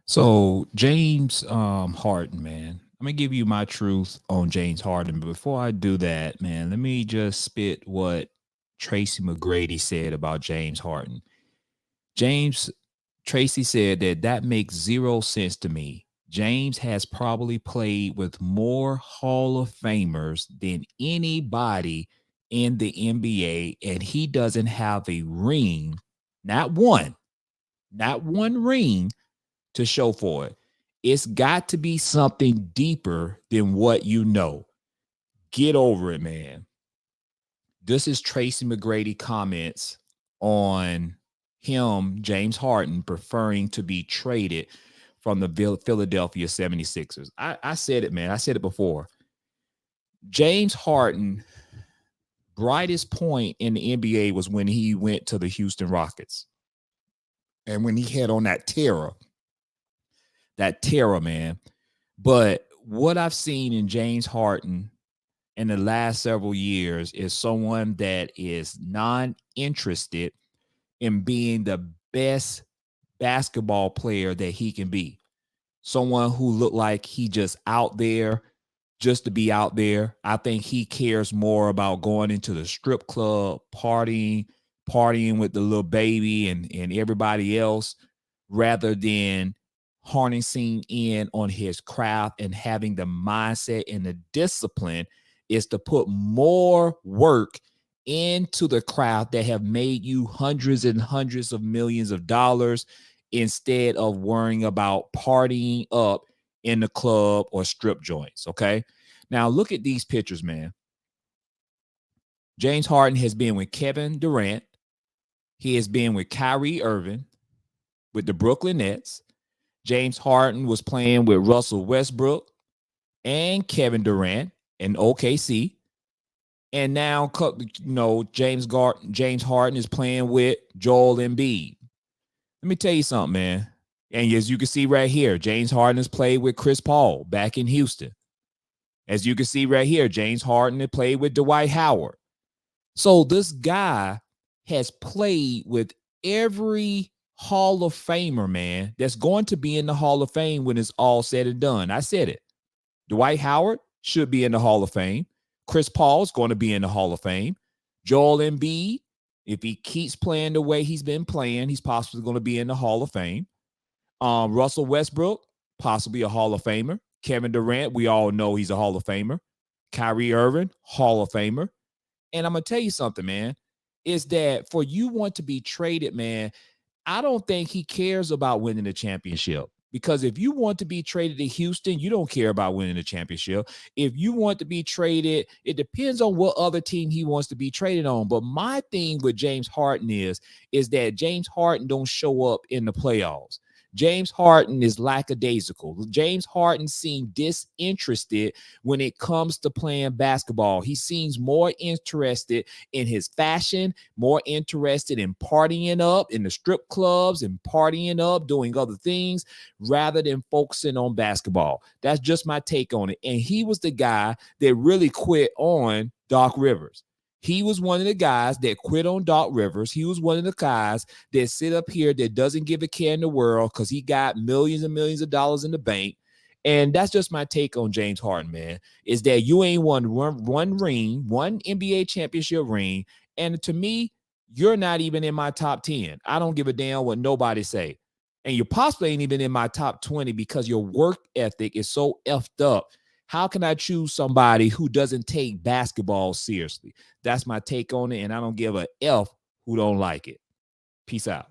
So James Harden, man. I'm gonna give you my truth on James Harden. But before I do that, man, let me just spit what Tracy McGrady said about James Harden. James Tracy said that makes zero sense to me. James has probably played with more Hall of Famers than anybody in the NBA, and he doesn't have a ring, not one, not one ring to show for it. It's got to be something deeper than what you know. Get over it, man. This is Tracy McGrady comments on him, James Harden, preferring to be traded from the Philadelphia 76ers. I said it, man. I said it before. James Harden, brightest point in the NBA was when he went to the Houston Rockets. And when he had on that terror, man. But what I've seen in James Harden in the last several years is someone that is non-interested in being the best basketball player that he can be. Someone who looked like he just out there just to be out there. I think he cares more about going into the strip club, partying with the little baby and everybody else, rather than harnessing in on his craft and having the mindset and the discipline is to put more work into the craft that have made you hundreds and hundreds of millions of dollars instead of worrying about partying up in the club or strip joints. Okay. Now look at these pictures, man. James Harden has been with Kevin Durant. He has been with Kyrie Irving, with the Brooklyn Nets. James Harden was playing with Russell Westbrook and Kevin Durant in OKC. And now, James Harden is playing with Joel Embiid. Let me tell you something, man. And as you can see right here, James Harden has played with Chris Paul back in Houston. As you can see right here, James Harden has played with Dwight Howard. So this guy has played with every Hall of Famer, man, that's going to be in the Hall of Fame when it's all said and done. I said it. Dwight Howard should be in the Hall of Fame. Chris Paul is going to be in the Hall of Fame. Joel Embiid, if he keeps playing the way he's been playing, he's possibly going to be in the Hall of Fame. Russell Westbrook, possibly a Hall of Famer. Kevin Durant, we all know he's a Hall of Famer. Kyrie Irving, Hall of Famer. And I'm going to tell you something, man, is that for you want to be traded, man, I don't think he cares about winning the championship. Because if you want to be traded to Houston, you don't care about winning the championship. If you want to be traded, it depends on what other team he wants to be traded on. But my thing with James Harden is that James Harden don't show up in the playoffs. James Harden is lackadaisical. James Harden seemed disinterested when it comes to playing basketball. He seems more interested in his fashion, more interested in partying up in the strip clubs and partying up, doing other things rather than focusing on basketball. That's just my take on it. And he was the guy that really quit on Doc Rivers. He was one of the guys that quit on Doc Rivers. He was one of the guys that sit up here that doesn't give a care in the world because he got millions and millions of dollars in the bank. And that's just my take on James Harden, man, is that you ain't won one ring, one NBA championship ring. And to me, you're not even in my top 10. I don't give a damn what nobody say. And you possibly ain't even in my top 20 because your work ethic is so effed up. How can I choose somebody who doesn't take basketball seriously? That's my take on it. And I don't give a F who don't like it. Peace out.